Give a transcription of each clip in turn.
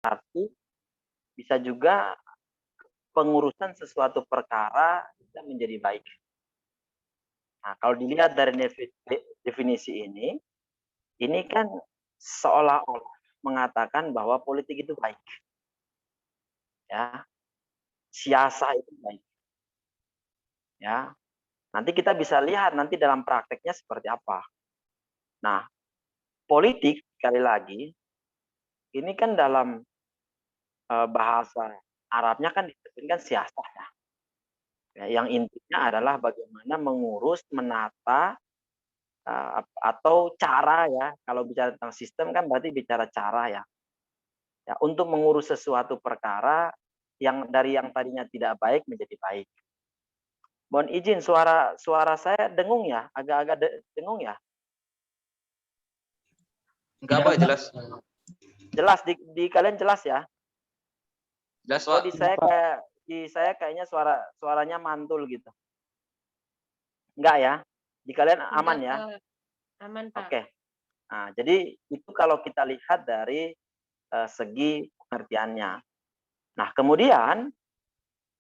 arti bisa juga pengurusan sesuatu perkara bisa menjadi baik. Nah, kalau dilihat dari definisi ini kan seolah-olah mengatakan bahwa politik itu baik, ya, siasa itu baik, ya. Nanti kita bisa lihat nanti dalam prakteknya seperti apa. Nah, politik sekali lagi ini kan dalam bahasa Arabnya kan disebutkan siasah ya. Ya, yang intinya adalah bagaimana mengurus, menata atau cara ya. Kalau bicara tentang sistem kan berarti bicara cara ya. Ya, untuk mengurus sesuatu perkara yang dari yang tadinya tidak baik menjadi baik. Mohon izin suara suara saya dengung ya, agak-agak dengung ya. Enggak, Pak, jelas. Jelas di kalian jelas ya? Jelas, Oh, Pak. di saya kayaknya suaranya mantul gitu. Enggak ya? Di kalian aman ya? Aman, Pak. Oke. Nah, jadi itu kalau kita lihat dari segi pengertiannya. Nah, kemudian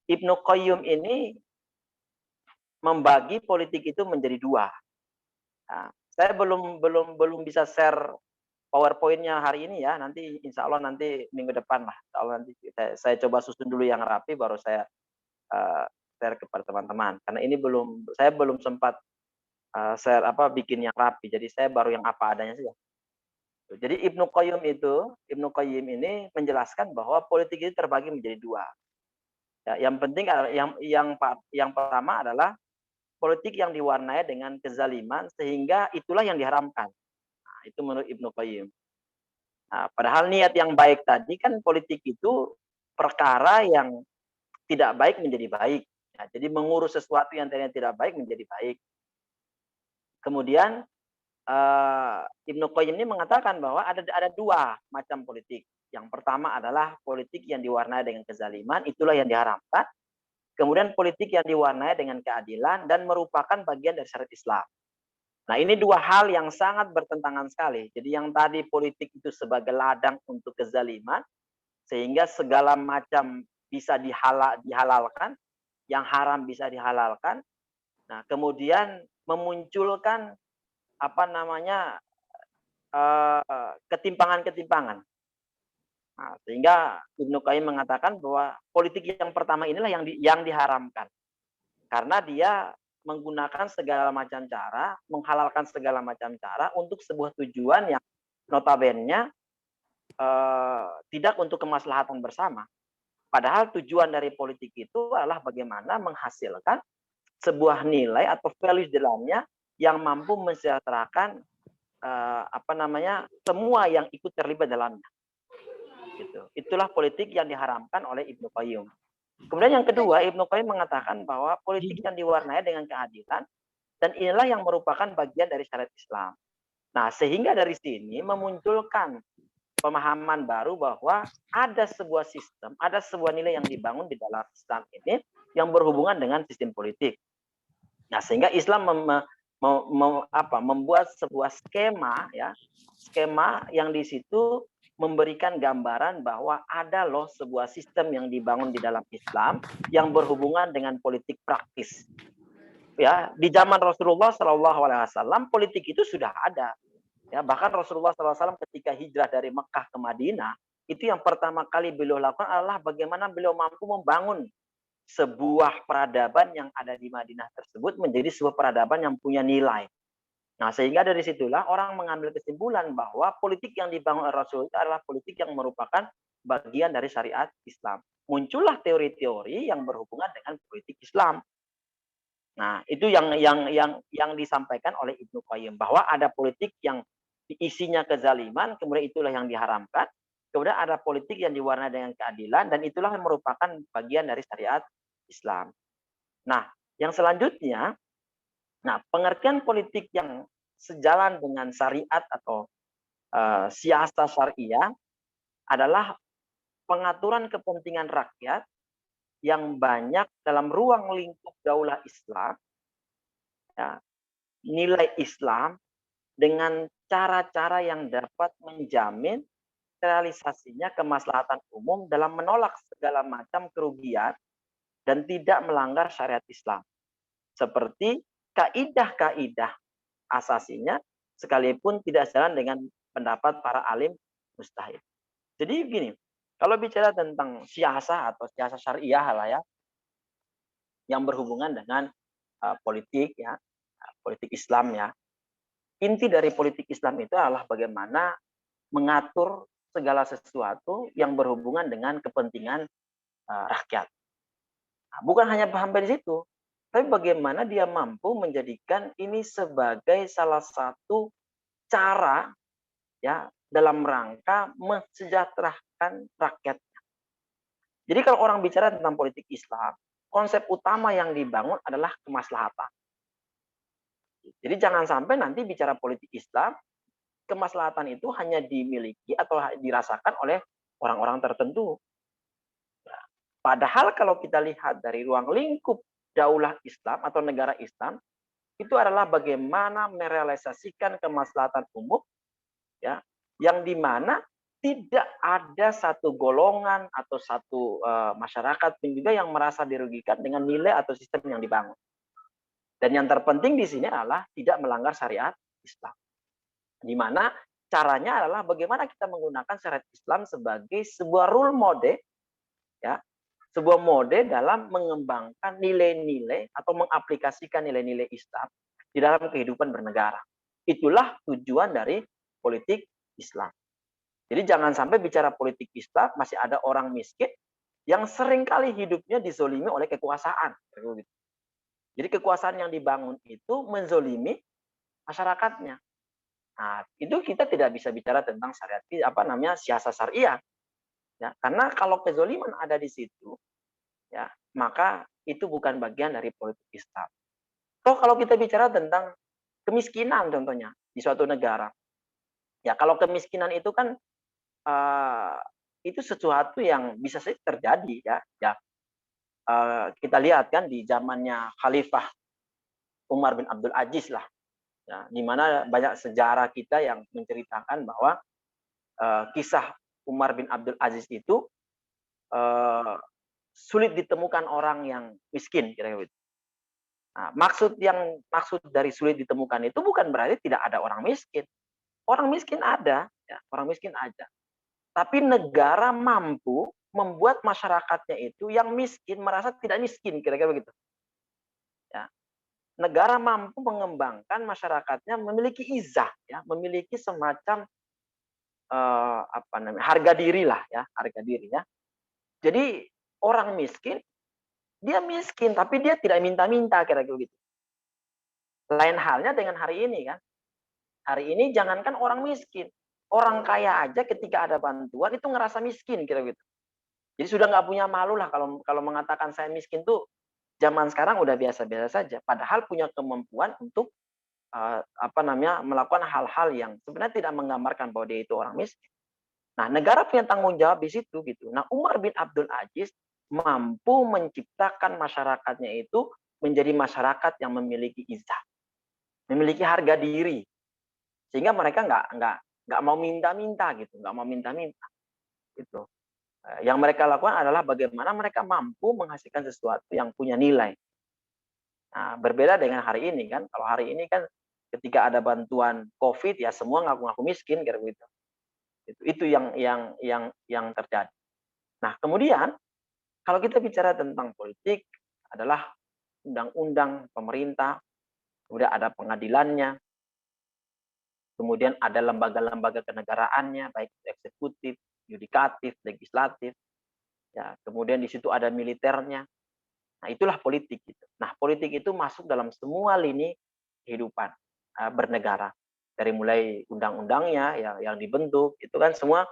Ibnu Qayyim ini membagi politik itu menjadi dua. Nah, saya belum bisa share PowerPoint-nya hari ini ya. Nanti insya Allah nanti minggu depan lah. Insya Allah nanti saya coba susun dulu yang rapi baru saya share kepada teman-teman. Karena ini saya belum sempat share bikin yang rapi. Jadi saya baru yang apa adanya saja. Jadi Ibnu Qayyim ini menjelaskan bahwa politik itu terbagi menjadi dua. Ya, yang penting yang pertama adalah politik yang diwarnai dengan kezaliman sehingga itulah yang diharamkan. Nah, itu menurut Ibnu Qayyim. Nah, padahal niat yang baik tadi kan politik itu perkara yang tidak baik menjadi baik. Ya, jadi mengurus sesuatu yang tadinya tidak baik menjadi baik. Kemudian Ibnu Qayyim ini mengatakan bahwa ada dua macam politik. Yang pertama adalah politik yang diwarnai dengan kezaliman, itulah yang diharamkan. Kemudian politik yang diwarnai dengan keadilan dan merupakan bagian dari syariat Islam. Nah, ini dua hal yang sangat bertentangan sekali. Jadi yang tadi politik itu sebagai ladang untuk kezaliman, sehingga segala macam bisa dihalalkan, yang haram bisa dihalalkan. Nah, kemudian memunculkan ketimpangan-ketimpangan. Nah, sehingga Ibnu Qayyim mengatakan bahwa politik yang pertama inilah yang diharamkan. Karena dia menggunakan segala macam cara, menghalalkan segala macam cara untuk sebuah tujuan yang notabene tidak untuk kemaslahatan bersama. Padahal tujuan dari politik itu adalah bagaimana menghasilkan sebuah nilai atau values di dalamnya yang mampu mensejahterakan semua yang ikut terlibat dalamnya. Gitu. Itulah politik yang diharamkan oleh Ibnu Qayyim. Kemudian yang kedua, Ibnu Qayyim mengatakan bahwa politik yang diwarnai dengan keadilan dan inilah yang merupakan bagian dari syariat Islam. Nah, sehingga dari sini memunculkan pemahaman baru bahwa ada sebuah sistem, ada sebuah nilai yang dibangun di dalam Islam ini yang berhubungan dengan sistem politik. Nah, sehingga Islam membuat sebuah skema yang di situ memberikan gambaran bahwa ada loh sebuah sistem yang dibangun di dalam Islam yang berhubungan dengan politik praktis. Ya, di zaman Rasulullah SAW politik itu sudah ada. Ya, bahkan Rasulullah SAW ketika hijrah dari Mekah ke Madinah, itu yang pertama kali beliau lakukan adalah bagaimana beliau mampu membangun sebuah peradaban yang ada di Madinah tersebut menjadi sebuah peradaban yang punya nilai. Nah, sehingga dari situlah orang mengambil kesimpulan bahwa politik yang dibangun oleh Rasul itu adalah politik yang merupakan bagian dari syariat Islam. Muncullah teori-teori yang berhubungan dengan politik Islam. Nah, itu yang disampaikan oleh Ibnu Qayyim bahwa ada politik yang isinya kezaliman, kemudian itulah yang diharamkan. Kemudian ada politik yang diwarnai dengan keadilan dan itulah yang merupakan bagian dari syariat Islam. Nah, yang selanjutnya, pengertian politik yang sejalan dengan syariat atau siasat syariah adalah pengaturan kepentingan rakyat yang banyak dalam ruang lingkup daulah Islam, ya, nilai Islam dengan cara-cara yang dapat menjamin realisasinya kemaslahatan umum dalam menolak segala macam kerugian dan tidak melanggar syariat Islam. Seperti kaidah-kaidah asasinya sekalipun tidak sejalan dengan pendapat para alim mustahil. Jadi gini, kalau bicara tentang siasah atau siasah syariah lah ya, yang berhubungan dengan politik ya, politik Islam ya. Inti dari politik Islam itu adalah bagaimana mengatur segala sesuatu yang berhubungan dengan kepentingan rakyat. Nah, bukan hanya sampai di situ, tapi bagaimana dia mampu menjadikan ini sebagai salah satu cara ya dalam rangka mensejahterakan rakyat. Jadi kalau orang bicara tentang politik Islam, konsep utama yang dibangun adalah kemaslahatan. Jadi jangan sampai nanti bicara politik Islam, kemaslahatan itu hanya dimiliki atau dirasakan oleh orang-orang tertentu. Padahal kalau kita lihat dari ruang lingkup daulah Islam atau negara Islam, itu adalah bagaimana merealisasikan kemaslahatan umum, ya, yang dimana tidak ada satu golongan atau satu masyarakat pun juga yang merasa dirugikan dengan nilai atau sistem yang dibangun. Dan yang terpenting di sini adalah tidak melanggar syariat Islam. Di mana caranya adalah bagaimana kita menggunakan syariat Islam sebagai sebuah rule model, ya, sebuah mode dalam mengembangkan nilai-nilai atau mengaplikasikan nilai-nilai Islam di dalam kehidupan bernegara. Itulah tujuan dari politik Islam. Jadi jangan sampai bicara politik Islam masih ada orang miskin yang seringkali hidupnya dizolimi oleh kekuasaan. Jadi kekuasaan yang dibangun itu menzolimi masyarakatnya. Nah, itu kita tidak bisa bicara tentang syariat siasat syariah. Ya, karena kalau kezoliman ada di situ, ya, maka itu bukan bagian dari politik Islam. Toh kalau kita bicara tentang kemiskinan contohnya di suatu negara. Ya, kalau kemiskinan itu kan itu sesuatu yang bisa saja terjadi ya. Kita lihat kan di zamannya Khalifah Umar bin Abdul Aziz lah. Ya, di mana banyak sejarah kita yang menceritakan bahwa kisah Umar bin Abdul Aziz itu sulit ditemukan orang yang miskin kira-kira gitu. Nah, maksud dari sulit ditemukan itu bukan berarti tidak ada orang miskin. Orang miskin ada, ya, orang miskin ada. Tapi negara mampu membuat masyarakatnya itu yang miskin merasa tidak miskin kira-kira begitu. Ya. Negara mampu mengembangkan masyarakatnya memiliki izah, ya, memiliki semacam harga diri lah, ya, harga diri ya. Jadi orang miskin, dia miskin tapi dia tidak minta-minta kira-kira begitu. Lain halnya dengan hari ini kan. Hari ini jangankan orang miskin, orang kaya aja ketika ada bantuan itu ngerasa miskin kira-kira gitu. Jadi sudah nggak punya malu lah kalau mengatakan saya miskin tuh zaman sekarang udah biasa-biasa saja. Padahal punya kemampuan untuk melakukan hal-hal yang sebenarnya tidak menggambarkan bahwa dia itu orang miskin. Nah, negara punya tanggung jawab di situ gitu. Nah, Umar bin Abdul Aziz mampu menciptakan masyarakatnya itu menjadi masyarakat yang memiliki izah, memiliki harga diri, sehingga mereka nggak mau minta-minta gitu, nggak mau minta-minta gitu. Yang mereka lakukan adalah bagaimana mereka mampu menghasilkan sesuatu yang punya nilai. Nah, berbeda dengan hari ini kan. Kalau hari ini kan ketika ada bantuan COVID ya semua ngaku-ngaku miskin kira gitu. Itu yang terjadi. Nah, kemudian kalau kita bicara tentang politik adalah undang-undang pemerintah, kemudian ada pengadilannya, kemudian ada lembaga-lembaga kenegaraannya, baik eksekutif, yudikatif, legislatif, ya, kemudian di situ ada militernya. Nah, itulah politik gitu. Nah, politik itu masuk dalam semua lini kehidupan bernegara. Dari mulai undang-undangnya yang dibentuk, itu kan semua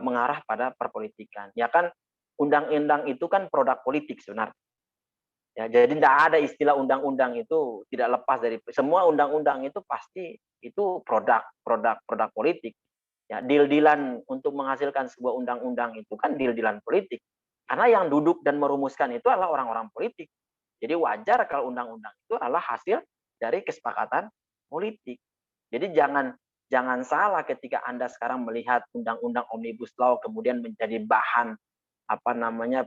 mengarah pada perpolitikan. Ya kan, undang-undang itu kan produk politik sebenarnya. Ya, jadi tidak ada istilah undang-undang itu tidak lepas dari semua undang-undang itu pasti itu produk politik. Ya, deal-dealan untuk menghasilkan sebuah undang-undang itu kan deal-dealan politik. Karena yang duduk dan merumuskan itu adalah orang-orang politik. Jadi wajar kalau undang-undang itu adalah hasil dari kesepakatan politik. Jadi jangan Jangan salah ketika Anda sekarang melihat undang-undang Omnibus Law kemudian menjadi bahan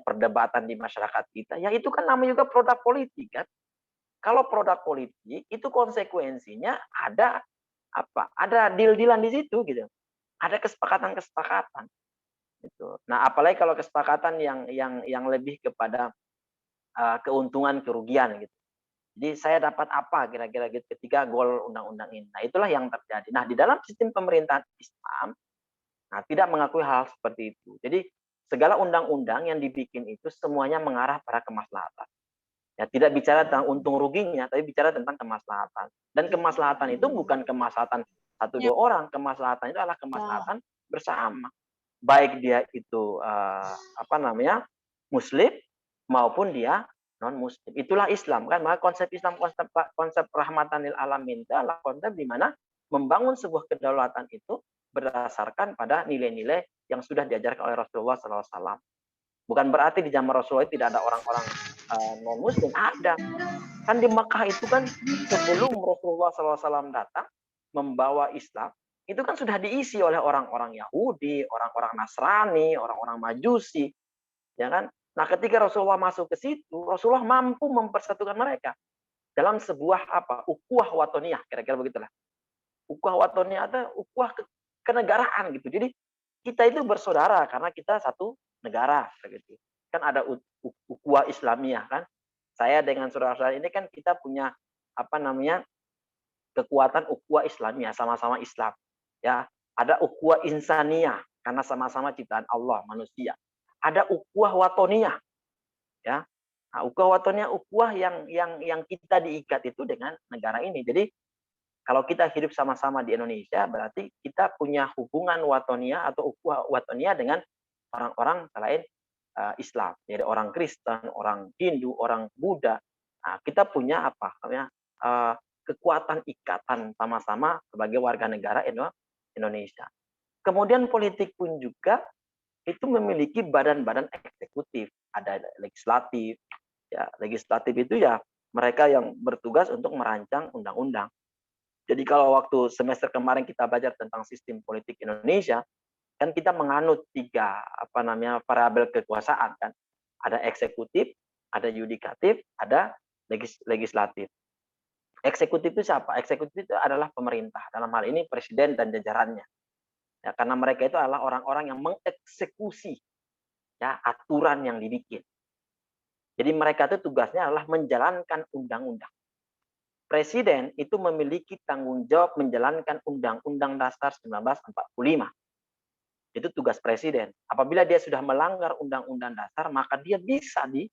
perdebatan di masyarakat kita, ya itu kan namanya juga produk politik kan. Kalau produk politik itu konsekuensinya ada Ada deal-dealan di situ gitu. Ada kesepakatan-kesepakatan gitu. Nah, apalagi kalau kesepakatan yang lebih kepada keuntungan kerugian gitu. Jadi saya dapat apa kira-kira gitu ketika gol undang-undang ini. Nah, itulah yang terjadi. Nah, di dalam sistem pemerintahan Islam, nah tidak mengakui hal seperti itu. Jadi segala undang-undang yang dibikin itu semuanya mengarah pada kemaslahatan. Ya, tidak bicara tentang untung ruginya, tapi bicara tentang kemaslahatan. Dan kemaslahatan itu bukan kemaslahatan satu dua orang, kemaslahatan itu adalah kemaslahatan bersama. Baik dia itu Muslim maupun dia non Muslim. Itulah Islam kan. Maka konsep Islam, konsep rahmatan lil alamin itu adalah konsep di mana membangun sebuah kedaulatan itu berdasarkan pada nilai-nilai yang sudah diajarkan oleh Rasulullah SAW. Bukan berarti di zaman Rasulullah tidak ada orang-orang non Muslim, ada. Kan di Mekah itu kan sebelum Rasulullah SAW datang membawa Islam, itu kan sudah diisi oleh orang-orang Yahudi, orang-orang Nasrani, orang-orang Majusi, ya kan? Nah, ketika Rasulullah masuk ke situ, Rasulullah mampu mempersatukan mereka dalam sebuah ukhuwah watoniyah, kira-kira begitulah. Ukhuwah watoniyah atau ukhuwah kenegaraan gitu. Jadi kita itu bersaudara karena kita satu negara begitu. Kan ada ukhuwah Islamiyah kan. Saya dengan saudara-saudara ini kan kita punya kekuatan ukhuwah Islamiyah, sama-sama Islam. Ya, ada ukhuwah insaniyah karena sama-sama ciptaan Allah manusia. Ada ukhuwah watoniyah, ya. Nah, ukhuwah watoniyah ukhuwah yang kita diikat itu dengan negara ini. Jadi kalau kita hidup sama-sama di Indonesia, berarti kita punya hubungan watoniyah atau ukhuwah watoniyah dengan orang-orang selain Islam. Jadi orang Kristen, orang Hindu, orang Buddha. Nah, kita punya kekuatan ikatan sama-sama sebagai warga negara Indonesia. Kemudian politik pun juga itu memiliki badan-badan eksekutif, ada legislatif. Ya, legislatif itu ya mereka yang bertugas untuk merancang undang-undang. Jadi kalau waktu semester kemarin kita belajar tentang sistem politik Indonesia, kan kita menganut 3 variabel kekuasaan kan. Ada eksekutif, ada yudikatif, ada legislatif. Eksekutif itu siapa? Eksekutif itu adalah pemerintah. Dalam hal ini presiden dan jajarannya. Ya, karena mereka itu adalah orang-orang yang mengeksekusi ya aturan yang dibikin. Jadi mereka itu tugasnya adalah menjalankan undang-undang. Presiden itu memiliki tanggung jawab menjalankan Undang-Undang Dasar 1945. Itu tugas presiden. Apabila dia sudah melanggar Undang-Undang Dasar, maka dia bisa di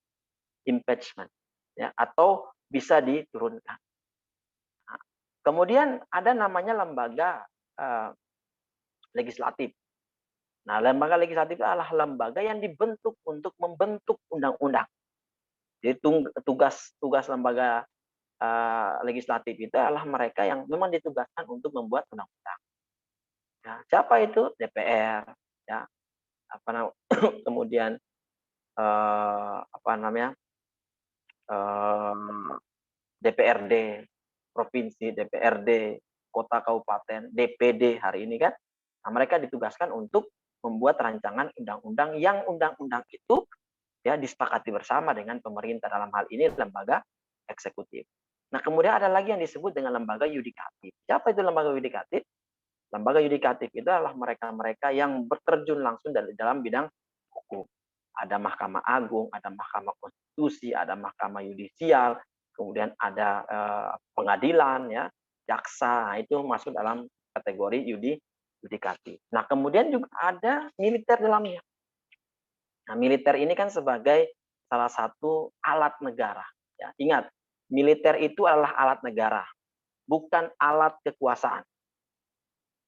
impeachment, ya, atau bisa diturunkan. Nah, kemudian ada namanya lembaga legislatif. Nah, lembaga legislatif adalah lembaga yang dibentuk untuk membentuk undang-undang. Jadi tugas lembaga legislatif itu adalah mereka yang memang ditugaskan untuk membuat undang-undang. Ya, siapa itu? DPR, ya. Kemudian DPRD provinsi, DPRD kota kabupaten, DPD hari ini kan. Nah, mereka ditugaskan untuk membuat rancangan undang-undang yang undang-undang itu ya disepakati bersama dengan pemerintah, dalam hal ini lembaga eksekutif. Nah, kemudian ada lagi yang disebut dengan lembaga yudikatif. Siapa itu lembaga yudikatif? Lembaga yudikatif itu adalah mereka-mereka yang berterjun langsung dalam bidang hukum. Ada Mahkamah Agung, ada Mahkamah Konstitusi, ada Mahkamah Yudisial, kemudian ada pengadilan, ya, jaksa. Nah, itu masuk dalam kategori yudikatif. Nah, kemudian juga ada militer dalamnya. Nah, militer ini kan sebagai salah satu alat negara. Ya, ingat, militer itu adalah alat negara, bukan alat kekuasaan.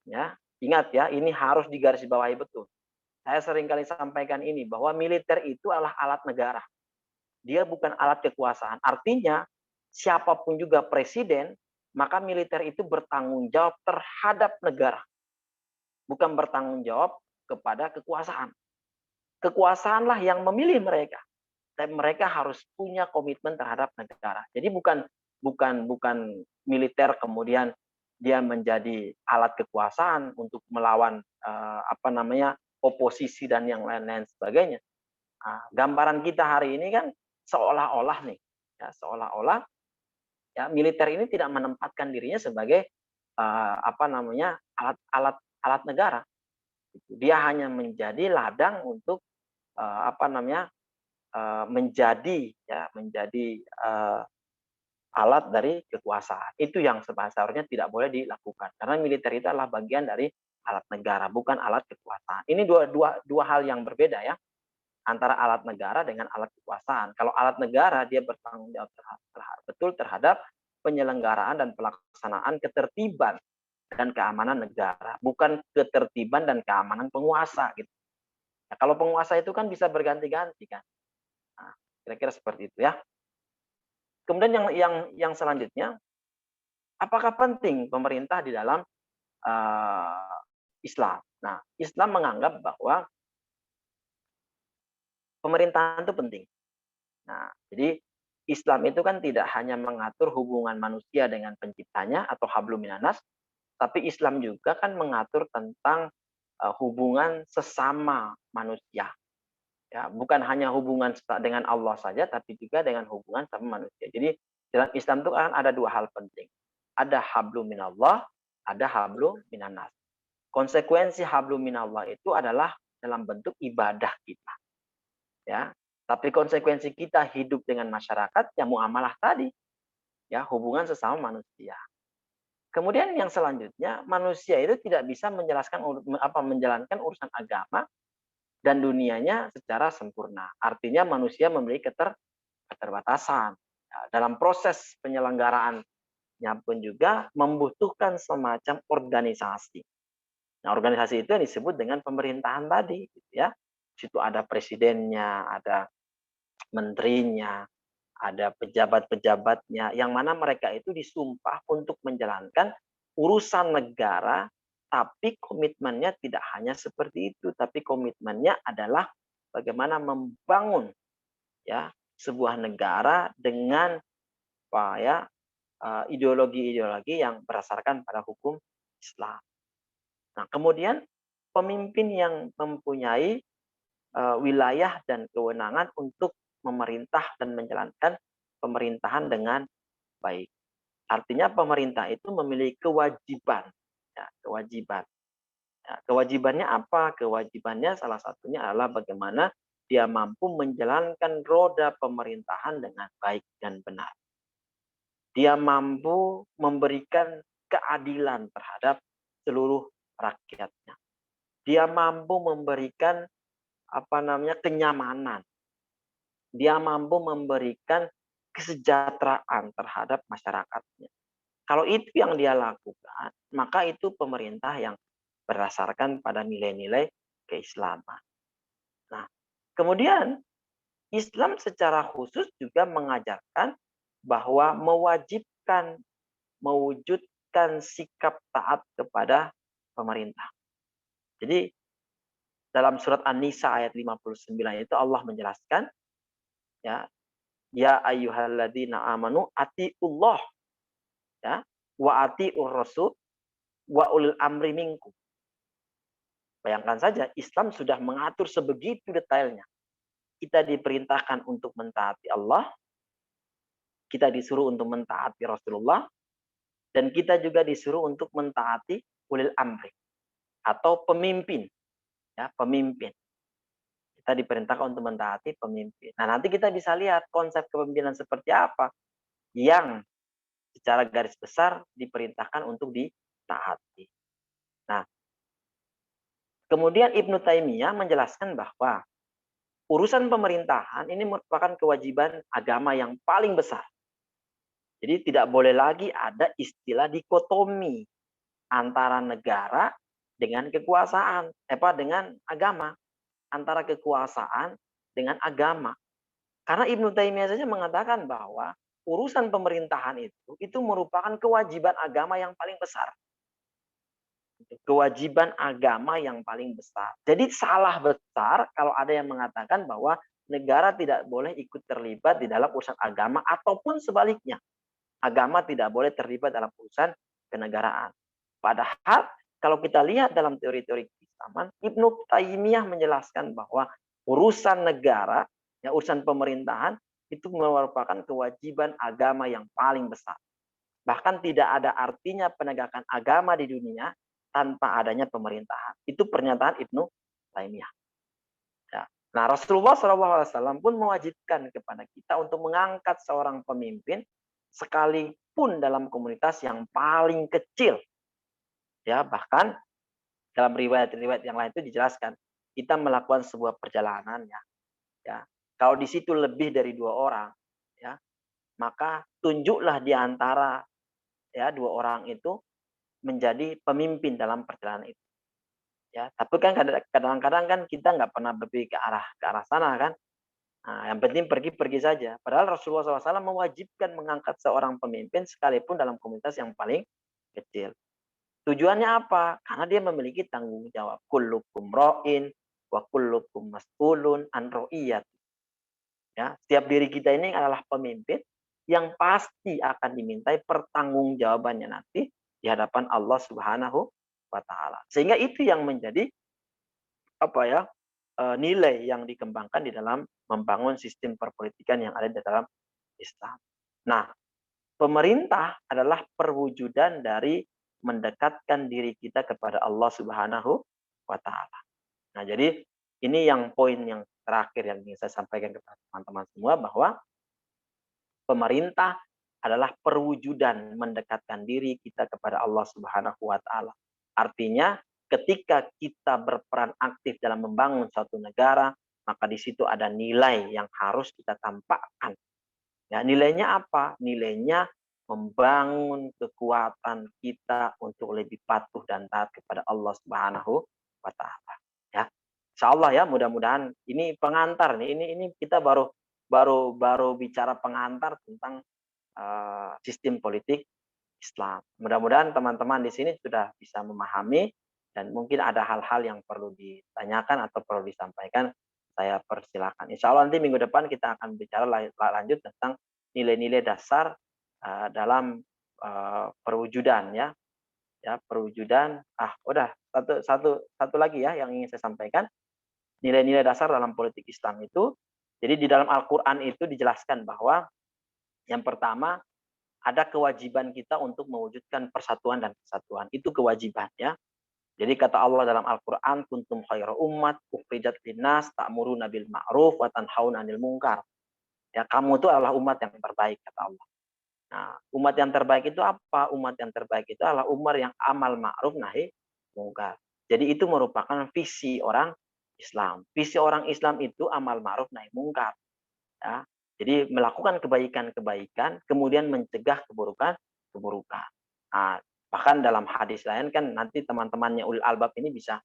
Ya, ingat ya, ini harus digarisbawahi betul. Saya sering kali sampaikan ini bahwa militer itu adalah alat negara. Dia bukan alat kekuasaan. Artinya siapapun juga presiden, maka militer itu bertanggung jawab terhadap negara. Bukan bertanggung jawab kepada kekuasaan. Kekuasaanlah yang memilih mereka. Dan mereka harus punya komitmen terhadap negara. Jadi bukan militer kemudian dia menjadi alat kekuasaan untuk melawan oposisi dan yang lain-lain sebagainya. Nah, gambaran kita hari ini kan seolah-olah nih, ya seolah-olah ya militer ini tidak menempatkan dirinya sebagai alat negara. Dia hanya menjadi ladang untuk menjadi alat dari kekuasaan. Itu yang seharusnya tidak boleh dilakukan karena militer itu adalah bagian dari alat negara, bukan alat kekuasaan. Ini dua hal yang berbeda ya, antara alat negara dengan alat kekuasaan. Kalau alat negara dia bertanggung jawab betul terhadap penyelenggaraan dan pelaksanaan ketertiban dan keamanan negara, bukan ketertiban dan keamanan penguasa gitu. Nah, kalau penguasa itu kan bisa berganti-ganti kan. Nah, kira-kira seperti itu ya. Kemudian yang selanjutnya, apakah penting pemerintah di dalam Islam? Nah, Islam menganggap bahwa pemerintahan itu penting. Nah, jadi Islam itu kan tidak hanya mengatur hubungan manusia dengan penciptanya atau hablum minanas, tapi Islam juga kan mengatur tentang hubungan sesama manusia. Ya, bukan hanya hubungan dengan Allah saja, tapi juga dengan hubungan sama manusia. Jadi dalam Islam itu kan ada dua hal penting. Ada hablum minallah, ada hablum minanas. Konsekuensi hablum minallah itu adalah dalam bentuk ibadah kita. Ya, tapi konsekuensi kita hidup dengan masyarakat ya muamalah tadi. Ya, hubungan sesama manusia. Kemudian yang selanjutnya, manusia itu tidak bisa menjalankan urusan agama dan dunianya secara sempurna. Artinya manusia memiliki keterbatasan. Ya, dalam proses penyelenggaraannya pun juga membutuhkan semacam organisasi. Nah, organisasi itu yang disebut dengan pemerintahan tadi, gitu ya. Di situ ada presidennya, ada menterinya, ada pejabat-pejabatnya, yang mana mereka itu disumpah untuk menjalankan urusan negara, tapi komitmennya tidak hanya seperti itu, tapi komitmennya adalah bagaimana membangun ya sebuah negara dengan ideologi-ideologi yang berdasarkan pada hukum Islam. Nah, kemudian pemimpin yang mempunyai wilayah dan kewenangan untuk memerintah dan menjalankan pemerintahan dengan baik. Artinya pemerintah itu memiliki kewajiban. Ya, kewajiban. Ya, kewajibannya apa? Kewajibannya salah satunya adalah bagaimana dia mampu menjalankan roda pemerintahan dengan baik dan benar. Dia mampu memberikan keadilan terhadap seluruh rakyatnya. Dia mampu memberikan kenyamanan. Dia mampu memberikan kesejahteraan terhadap masyarakatnya. Kalau itu yang dia lakukan, maka itu pemerintah yang berdasarkan pada nilai-nilai keislaman. Nah, kemudian Islam secara khusus juga mengajarkan bahwa mewujudkan sikap taat kepada pemerintah. Jadi dalam surat An-Nisa ayat 59 itu Allah menjelaskan ya ayyuhalladzina amanu atiullah ya wa atiur rasul wa ulil amri minkum. Bayangkan saja Islam sudah mengatur sebegitu detailnya. Kita diperintahkan untuk mentaati Allah, kita disuruh untuk mentaati Rasulullah, dan kita juga disuruh untuk mentaati ulil amri atau pemimpin. Ya, pemimpin. Kita diperintahkan untuk mentaati pemimpin. Nah, nanti kita bisa lihat konsep kepemimpinan seperti apa yang secara garis besar diperintahkan untuk ditaati. Nah, kemudian Ibnu Taimiyah menjelaskan bahwa urusan pemerintahan ini merupakan kewajiban agama yang paling besar. Jadi tidak boleh lagi ada istilah dikotomi antara negara dengan kekuasaan, dengan agama, antara kekuasaan dengan agama. Karena Ibnu Taimiyah saja mengatakan bahwa urusan pemerintahan itu merupakan kewajiban agama yang paling besar. Kewajiban agama yang paling besar. Jadi salah besar kalau ada yang mengatakan bahwa negara tidak boleh ikut terlibat di dalam urusan agama ataupun sebaliknya. Agama tidak boleh terlibat dalam urusan kenegaraan. Padahal kalau kita lihat dalam teori-teori keislaman, Ibnu Taimiyah menjelaskan bahwa urusan negara, ya urusan pemerintahan itu merupakan kewajiban agama yang paling besar. Bahkan tidak ada artinya penegakan agama di dunia tanpa adanya pemerintahan. Itu pernyataan Ibnu Taimiyah. Ya. Nah, Rasulullah SAW pun mewajibkan kepada kita untuk mengangkat seorang pemimpin sekalipun dalam komunitas yang paling kecil. Ya, bahkan dalam riwayat-riwayat yang lain itu dijelaskan kita melakukan sebuah perjalanan ya. Kalau di situ lebih dari 2 orang, ya, maka tunjuklah di antara ya 2 orang itu menjadi pemimpin dalam perjalanan itu. Ya, tapi kan kadang-kadang kan kita nggak pernah berpikir ke arah sana kan. Nah, yang penting pergi-pergi saja. Padahal Rasulullah SAW mewajibkan mengangkat seorang pemimpin sekalipun dalam komunitas yang paling kecil. Tujuannya apa? Karena dia memiliki tanggung jawab. Kullukum ra'in wa kullukum mas'ulun an ra'iyat. Ya, setiap diri kita ini adalah pemimpin yang pasti akan dimintai pertanggungjawabannya nanti di hadapan Allah Subhanahu wa taala. Sehingga itu yang menjadi nilai yang dikembangkan di dalam membangun sistem perpolitikan yang ada di dalam Islam. Nah, pemerintah adalah perwujudan dari mendekatkan diri kita kepada Allah Subhanahu wa taala. Nah, jadi ini yang poin yang terakhir yang ingin saya sampaikan kepada teman-teman semua bahwa pemerintah adalah perwujudan mendekatkan diri kita kepada Allah Subhanahu wa taala. Artinya ketika kita berperan aktif dalam membangun suatu negara, maka di situ ada nilai yang harus kita tampakkan. Ya, nilainya apa? Nilainya membangun kekuatan kita untuk lebih patuh dan taat kepada Allah Subhanahu wa taala. Ya. Insyaallah ya, mudah-mudahan ini pengantar nih. Ini kita baru bicara pengantar tentang sistem politik Islam. Mudah-mudahan teman-teman di sini sudah bisa memahami dan mungkin ada hal-hal yang perlu ditanyakan atau perlu disampaikan, saya persilakan. Insya Allah nanti minggu depan kita akan bicara lanjut tentang nilai-nilai dasar dalam perwujudan ya. Ya, perwujudan. Udah satu lagi ya yang ingin saya sampaikan. Nilai-nilai dasar dalam politik Islam itu, jadi di dalam Al-Qur'an itu dijelaskan bahwa yang pertama ada kewajiban kita untuk mewujudkan persatuan dan kesatuan. Itu kewajiban ya. Jadi kata Allah dalam Al-Qur'an, kuntum khaira ummat ukhrijat linnas ta'muruna bil ma'ruf wa tanhauna 'anil munkar. Ya, kamu itu adalah umat yang terbaik kata Allah. Nah, umat yang terbaik itu apa? Umat yang terbaik itu adalah umat yang amal ma'ruf nahi munkar. Jadi itu merupakan visi orang Islam. Visi orang Islam itu amal ma'ruf nahi munkar. Ya. Jadi melakukan kebaikan-kebaikan, kemudian mencegah keburukan. Nah, bahkan dalam hadis lain kan nanti teman-temannya ulil albab ini bisa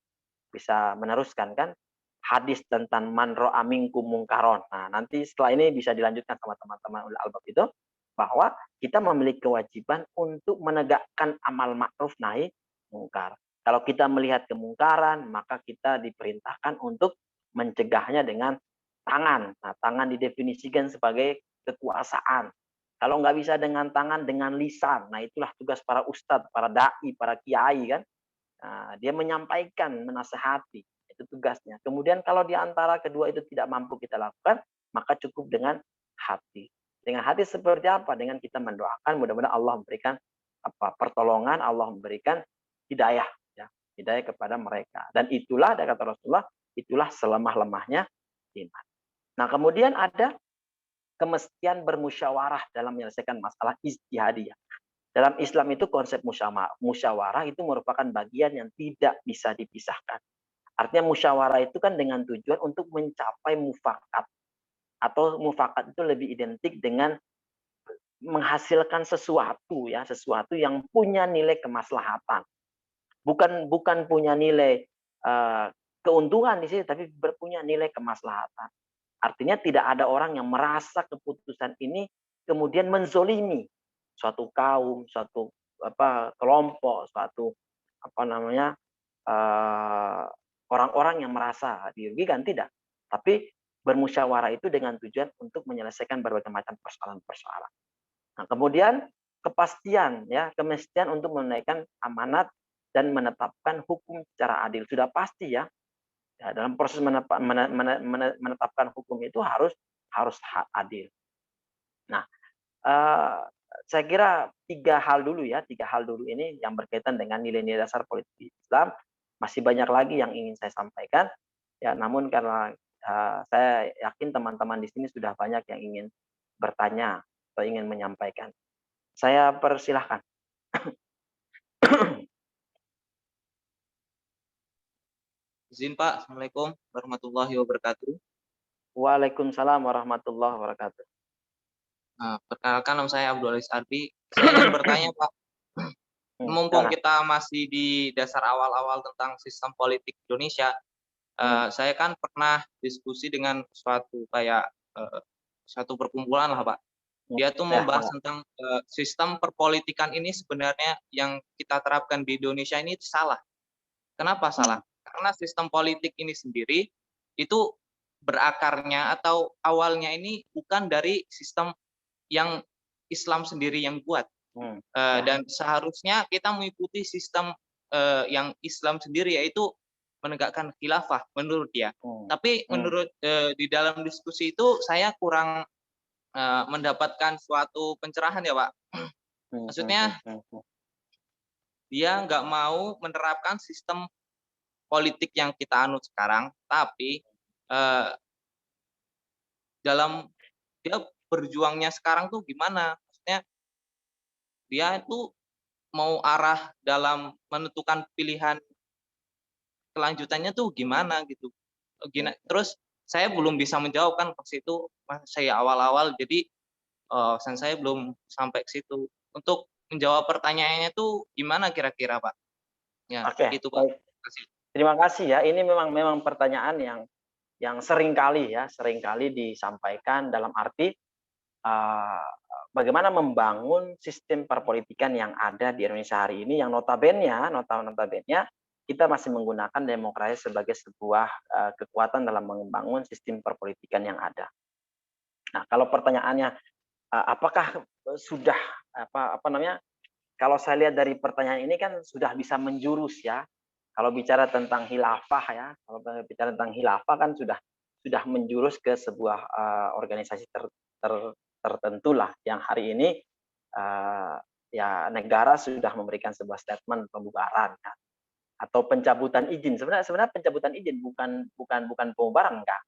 meneruskan kan hadis tentang man ra'a minkum mungkaron. Nah, nanti setelah ini bisa dilanjutkan sama teman-teman ulil albab itu bahwa kita memiliki kewajiban untuk menegakkan amal ma'ruf nahi mungkar. Kalau kita melihat kemungkaran, maka kita diperintahkan untuk mencegahnya dengan tangan. Nah, tangan didefinisikan sebagai kekuasaan. Kalau nggak bisa dengan tangan, dengan lisan. Nah, itulah tugas para ustadz, para dai, para kiai kan. Nah, dia menyampaikan, menasehati. Itu tugasnya. Kemudian kalau di antara kedua itu tidak mampu kita lakukan, maka cukup dengan hati. Dengan hati seperti apa? Dengan kita mendoakan, mudah-mudahan Allah memberikan pertolongan, Allah memberikan hidayah. Ya, hidayah kepada mereka. Dan itulah, ada kata Rasulullah, itulah selemah-lemahnya iman. Nah, kemudian ada kemestian bermusyawarah dalam menyelesaikan masalah ijtihadiyah. Dalam Islam itu konsep musyawarah itu merupakan bagian yang tidak bisa dipisahkan. Artinya musyawarah itu kan dengan tujuan untuk mencapai mufakat. Atau mufakat itu lebih identik dengan menghasilkan sesuatu ya, sesuatu yang punya nilai kemaslahatan. Bukan punya nilai keuntungan di sini, tapi punya nilai kemaslahatan. Artinya tidak ada orang yang merasa keputusan ini kemudian menzolimi suatu kaum, suatu kelompok, suatu orang-orang yang merasa dirugikan, tidak. Tapi bermusyawarah itu dengan tujuan untuk menyelesaikan berbagai macam persoalan-persoalan. Nah, kemudian kepastian ya, kemestian untuk menunaikan amanat dan menetapkan hukum secara adil. Sudah pasti ya. Ya, dalam proses menetapkan hukum itu harus adil. Nah, eh, saya kira tiga hal dulu ini yang berkaitan dengan nilai-nilai dasar politik Islam. Masih banyak lagi yang ingin saya sampaikan. Ya, namun karena saya yakin teman-teman di sini sudah banyak yang ingin bertanya atau ingin menyampaikan. Saya persilahkan. Izin Pak, Assalamualaikum warahmatullahi wabarakatuh. Waalaikumsalam warahmatullahi wabarakatuh. Perkenalkan nama saya Abdul Aziz Arbi. Saya ingin bertanya Pak, mumpung kita masih di dasar awal-awal tentang sistem politik Indonesia, saya kan pernah diskusi dengan suatu perkumpulan lah Pak. Dia tuh membahas tentang sistem perpolitikan ini sebenarnya yang kita terapkan di Indonesia ini salah. Kenapa salah? Karena sistem politik ini sendiri itu berakarnya atau awalnya ini bukan dari sistem yang Islam sendiri yang buat. Dan seharusnya kita mengikuti sistem yang Islam sendiri, yaitu menegakkan khilafah menurut dia. Tapi menurut di dalam diskusi itu saya kurang mendapatkan suatu pencerahan ya Pak. Maksudnya dia nggak mau menerapkan sistem politik yang kita anut sekarang, tapi dalam dia berjuangnya sekarang tuh gimana? Maksudnya dia itu mau arah dalam menentukan pilihan kelanjutannya tuh gimana gitu. Terus saya belum bisa menjawab kan pas itu saya awal-awal, jadi saya belum sampai ke situ. Untuk menjawab pertanyaannya tuh gimana kira-kira Pak? Ya, Oke, gitu Pak. baik. Terima kasih ya. Ini memang pertanyaan yang sering kali disampaikan dalam arti bagaimana membangun sistem perpolitikan yang ada di Indonesia hari ini yang notabene kita masih menggunakan demokrasi sebagai sebuah kekuatan dalam membangun sistem perpolitikan yang ada. Nah, kalau pertanyaannya apakah sudah kalau saya lihat dari pertanyaan ini kan sudah bisa menjurus ya. Kalau bicara tentang khilafah kan sudah menjurus ke sebuah organisasi tertentu lah yang hari ini ya negara sudah memberikan sebuah statement pembubaran ya, atau pencabutan izin. Sebenarnya pencabutan izin bukan pembubaran enggak.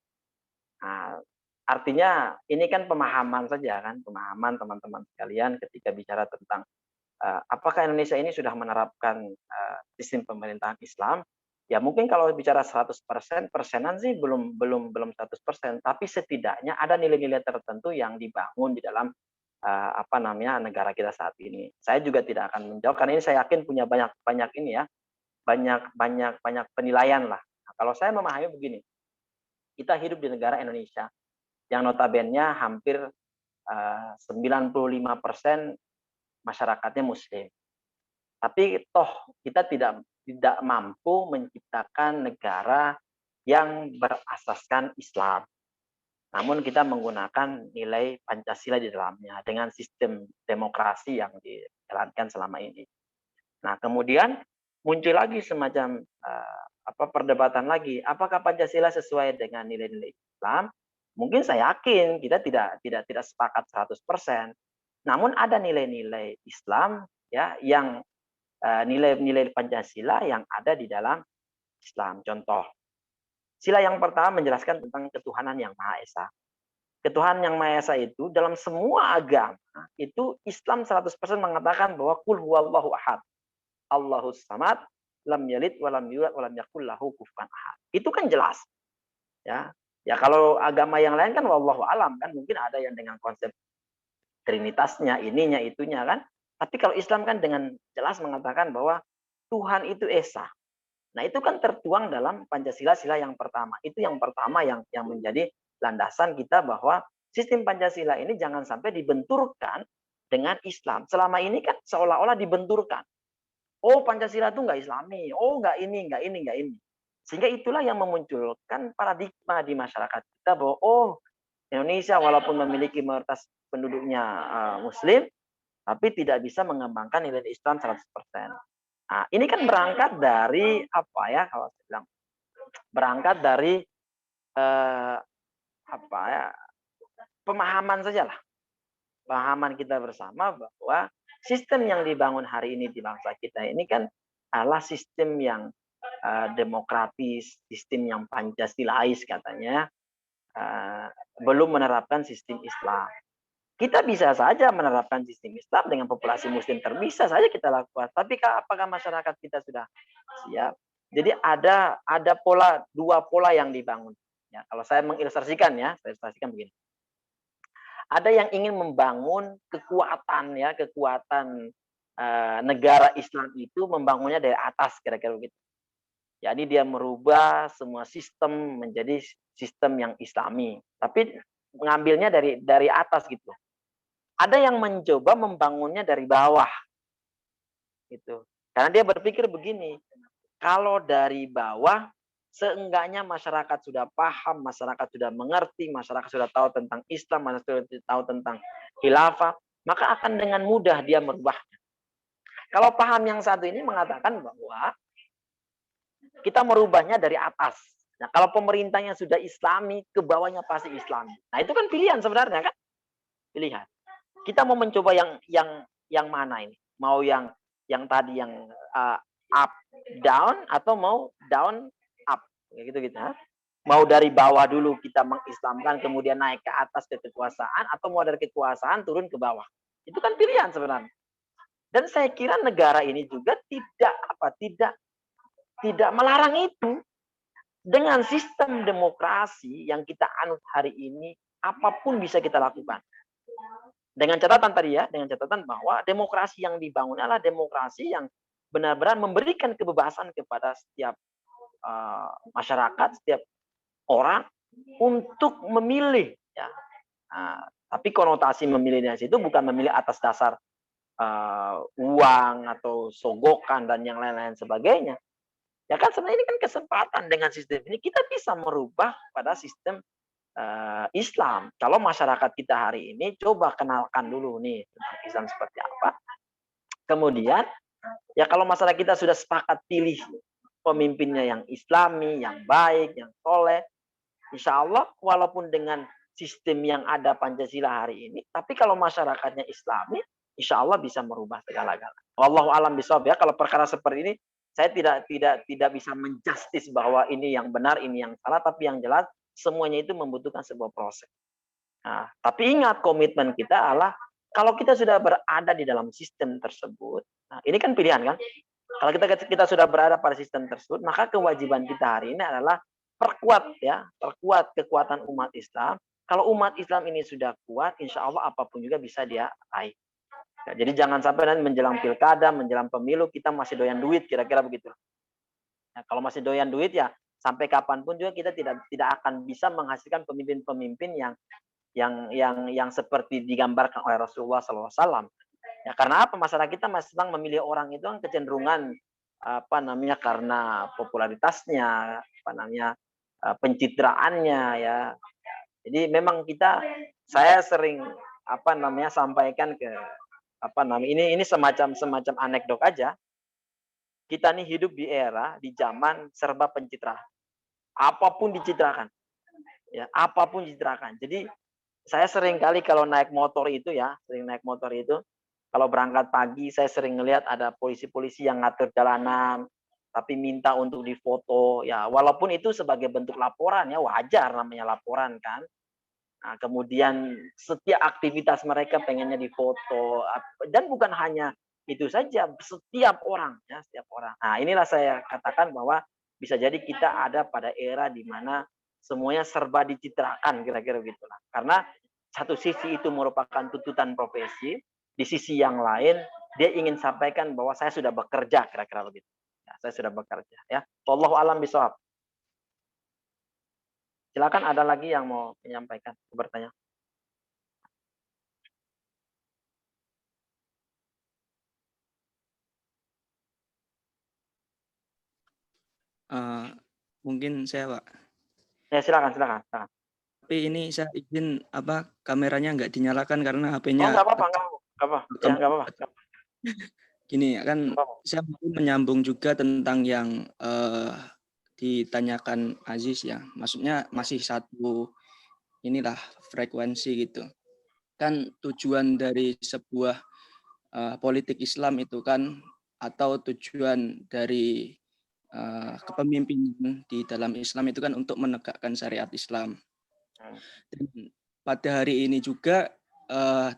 Nah, artinya ini kan pemahaman saja kan, pemahaman teman-teman sekalian ketika bicara tentang apakah Indonesia ini sudah menerapkan sistem pemerintahan Islam? Ya mungkin kalau bicara 100%, persenan sih belum 100%, tapi setidaknya ada nilai-nilai tertentu yang dibangun di dalam negara kita saat ini. Saya juga tidak akan menjawab karena ini saya yakin punya banyak ini ya, banyak penilaian lah. Nah, kalau saya memahami begini, kita hidup di negara Indonesia yang notabene hampir 95% masyarakatnya Muslim. Tapi toh kita tidak mampu menciptakan negara yang berasaskan Islam. Namun kita menggunakan nilai Pancasila di dalamnya dengan sistem demokrasi yang dijalankan selama ini. Nah, kemudian muncul lagi semacam perdebatan lagi, apakah Pancasila sesuai dengan nilai-nilai Islam? Mungkin saya yakin kita tidak sepakat 100%. Namun ada nilai-nilai Islam ya yang nilai-nilai Pancasila yang ada di dalam Islam. Contoh, sila yang pertama menjelaskan tentang ketuhanan yang Maha Esa. Ketuhanan yang Maha Esa itu dalam semua agama itu Islam 100% mengatakan bahwa qul huwallahu ahad. Allahus samad, lam yalid walam yulad walam yakul lahu kufuwan ahad. Itu kan jelas. Ya. Ya kalau agama yang lain kan wallahu alam kan mungkin ada yang dengan konsep trinitasnya, ininya, itunya kan. Tapi kalau Islam kan dengan jelas mengatakan bahwa Tuhan itu Esa. Nah, itu kan tertuang dalam Pancasila sila yang pertama. Itu yang pertama yang menjadi landasan kita bahwa sistem Pancasila ini jangan sampai dibenturkan dengan Islam. Selama ini kan seolah-olah dibenturkan. Oh, Pancasila itu nggak Islami. Oh, nggak ini, nggak ini, nggak ini. Sehingga itulah yang memunculkan paradigma di masyarakat kita bahwa oh, Indonesia walaupun memiliki mayoritas penduduknya Muslim, tapi tidak bisa mengembangkan nilai Islam 100%. Nah, ini kan berangkat dari apa ya, kalau saya bilang berangkat dari apa ya, pemahaman sajalah. Pemahaman kita bersama bahwa sistem yang dibangun hari ini di bangsa kita ini kan adalah sistem yang demokratis, sistem yang Pancasilais katanya, belum menerapkan sistem Islam. Kita bisa saja menerapkan sistem Islam dengan populasi Muslim terbisa saja kita lakukan. Tapi apakah masyarakat kita sudah siap? Jadi ada dua pola yang dibangun. Ya, kalau saya mengilustrasikan ya, saya ilustrasikan begini. Ada yang ingin membangun kekuatan ya, kekuatan negara Islam itu membangunnya dari atas kira-kira begitu. Jadi dia merubah semua sistem menjadi sistem yang Islami, tapi mengambilnya dari atas gitu. Ada yang mencoba membangunnya dari bawah, gitu. Karena dia berpikir begini, kalau dari bawah, seenggaknya masyarakat sudah paham, masyarakat sudah mengerti, masyarakat sudah tahu tentang Islam, masyarakat sudah tahu tentang khilafah, maka akan dengan mudah dia merubahnya. Kalau paham yang satu ini mengatakan bahwa kita merubahnya dari atas. Nah, kalau pemerintahnya sudah Islami, ke bawahnya pasti Islami. Nah, itu kan pilihan sebenarnya kan? Pilihan. Kita mau mencoba yang mana ini? Mau yang tadi yang up down atau mau down up gitu gitu. Mau dari bawah dulu kita mengislamkan kemudian naik ke atas ke kekuasaan atau mau dari kekuasaan turun ke bawah. Itu kan pilihan sebenarnya. Dan saya kira negara ini juga tidak melarang itu. Dengan sistem demokrasi yang kita anut hari ini, apapun bisa kita lakukan. Dengan catatan tadi ya, dengan catatan bahwa demokrasi yang dibangun adalah demokrasi yang benar-benar memberikan kebebasan kepada setiap masyarakat, setiap orang untuk memilih. Ya. Tapi konotasi memilihnya itu bukan memilih atas dasar uang atau sogokan dan yang lain-lain sebagainya. Ya kan sebenarnya ini kan kesempatan dengan sistem ini kita bisa merubah pada sistem Islam. Kalau masyarakat kita hari ini coba kenalkan dulu nih tentang Islam seperti apa. Kemudian ya kalau masyarakat kita sudah sepakat pilih pemimpinnya yang Islami, yang baik, yang soleh, insya Allah walaupun dengan sistem yang ada Pancasila hari ini, tapi kalau masyarakatnya Islami, insya Allah bisa merubah segala-galanya. Wallahu alam bishawab ya. Kalau perkara seperti ini saya tidak bisa menjustis bahwa ini yang benar, ini yang salah, tapi yang jelas semuanya itu membutuhkan sebuah proses. Nah, tapi ingat komitmen kita adalah kalau kita sudah berada di dalam sistem tersebut, nah ini kan pilihan kan. Kalau kita sudah berada pada sistem tersebut, maka kewajiban kita hari ini adalah perkuat kekuatan umat Islam. Kalau umat Islam ini sudah kuat, insya Allah apapun juga bisa dia raih. Ya, jadi jangan sampai nanti menjelang pilkada, menjelang pemilu kita masih doyan duit, kira-kira begitu. Nah, kalau masih doyan duit ya sampai kapanpun juga kita tidak akan bisa menghasilkan pemimpin-pemimpin yang seperti digambarkan oleh Rasulullah SAW. Ya karena apa? Masyarakat kita masih sedang memilih orang itu yang kecenderungan karena popularitasnya, pencitraannya ya. Jadi memang saya sering sampaikan ke ini semacam anekdot aja. Kita nih hidup di era di zaman serba pencitraan. Apapun dicitrakan. Ya, apapun dicitrakan. Jadi saya sering kali kalau naik motor itu kalau berangkat pagi saya sering ngelihat ada polisi-polisi yang ngatur jalanan tapi minta untuk difoto ya walaupun itu sebagai bentuk laporan ya wajar namanya laporan kan. Nah, kemudian setiap aktivitas mereka pengennya difoto dan bukan hanya itu saja setiap orang. Nah, inilah saya katakan bahwa bisa jadi kita ada pada era di mana semuanya serba dicitrakan kira-kira begitulah. Karena satu sisi itu merupakan tuntutan profesi, di sisi yang lain dia ingin sampaikan bahwa saya sudah bekerja kira-kira begitu. Ya, saya sudah bekerja ya. Wallahu alam bishawab. Silakan ada lagi yang mau menyampaikan, bertanya. Mungkin saya, Pak. Ya silakan. Tapi ini saya izin kameranya nggak dinyalakan karena HP-nya. Oh nggak apa-apa, apa? Ya, nggak apa-apa. Gini kan saya mau menyambung juga tentang yang ditanyakan Aziz ya. Maksudnya masih satu inilah frekuensi gitu. Kan tujuan dari sebuah politik Islam itu kan, atau tujuan dari kepemimpinan di dalam Islam itu kan untuk menegakkan syariat Islam. Dan pada hari ini juga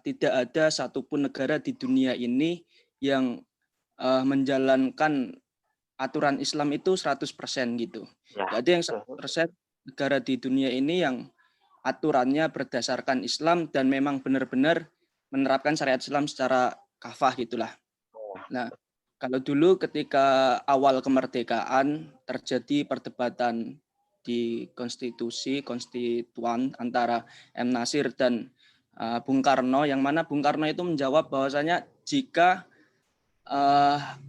tidak ada satupun negara di dunia ini yang menjalankan aturan Islam itu 100% gitu. Ya, Gak ada yang 100% negara di dunia ini yang aturannya berdasarkan Islam dan memang benar-benar menerapkan syariat Islam secara kafah gitulah. Nah, kalau dulu ketika awal kemerdekaan terjadi perdebatan di konstituan antara M. Nasir dan Bung Karno, yang mana Bung Karno itu menjawab bahwasanya jika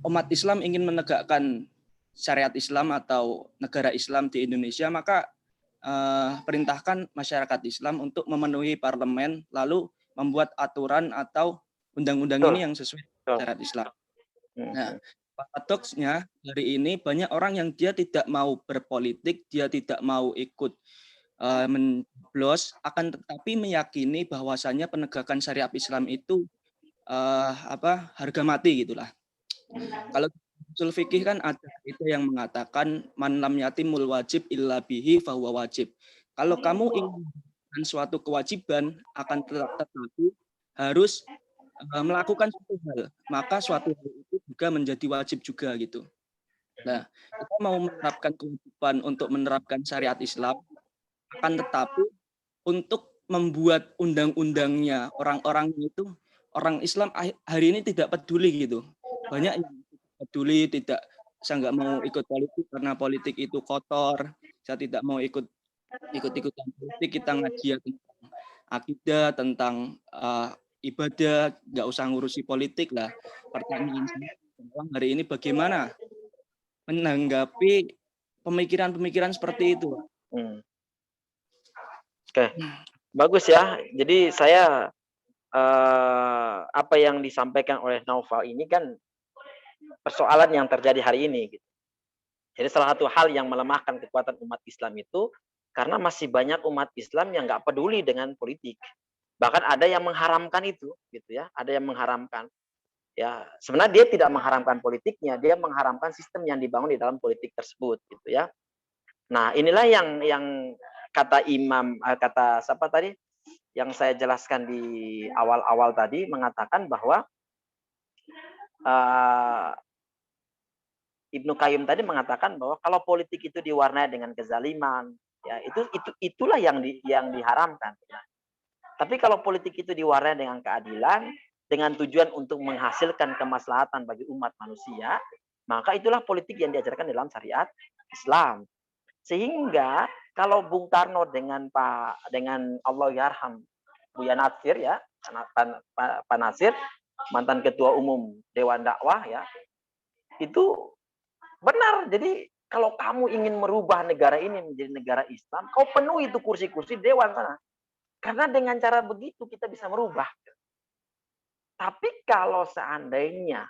umat Islam ingin menegakkan syariat Islam atau negara Islam di Indonesia, maka perintahkan masyarakat Islam untuk memenuhi parlemen lalu membuat aturan atau undang-undang ini yang sesuai syariat Islam. Nah, paradoksnya hari ini banyak orang yang dia tidak mau berpolitik, dia tidak mau ikut mencoblos, akan tetapi meyakini bahwasannya penegakan syariat Islam itu harga mati gitulah. Kalau usul fikih kan ada itu yang mengatakan man lam yatimul wajib illa bihi fahuwa wajib. Kalau kamu ingin suatu kewajiban akan tetapi harus melakukan suatu hal, maka suatu hal itu juga menjadi wajib juga gitu. Nah, kita mau menerapkan kewajiban untuk menerapkan syariat Islam, akan tetapi untuk membuat undang-undangnya orang-orang itu, orang Islam hari ini tidak peduli gitu. Banyak yang peduli, saya nggak mau ikut politik karena politik itu kotor, saya tidak mau ikut-ikutan politik, kita ngaji tentang akidah, tentang ibadah, nggak usah ngurusi politik lah. Pertanyaan saya hari ini bagaimana menanggapi pemikiran-pemikiran seperti itu? Oke, bagus ya. Jadi saya apa yang disampaikan oleh Naufal ini kan persoalan yang terjadi hari ini. Gitu. Jadi salah satu hal yang melemahkan kekuatan umat Islam itu karena masih banyak umat Islam yang nggak peduli dengan politik. Bahkan ada yang mengharamkan itu, gitu ya. Ada yang mengharamkan. Ya, sebenarnya dia tidak mengharamkan politiknya, dia mengharamkan sistem yang dibangun di dalam politik tersebut, gitu ya. Nah, inilah yang kata kata siapa tadi? Yang saya jelaskan di awal-awal tadi mengatakan bahwa Ibnu Qayyim tadi mengatakan bahwa kalau politik itu diwarnai dengan kezaliman, ya itulah yang diharamkan. Tapi kalau politik itu diwarnai dengan keadilan, dengan tujuan untuk menghasilkan kemaslahatan bagi umat manusia, maka itulah politik yang diajarkan dalam syariat Islam. Sehingga kalau Bung Karno dengan Allah yarham Buya Nasir ya, Pak Nasir, mantan ketua umum Dewan Dakwah ya, itu benar. Jadi kalau kamu ingin merubah negara ini menjadi negara Islam, kau penuhi itu kursi-kursi dewan sana. Karena dengan cara begitu kita bisa merubah. Tapi kalau seandainya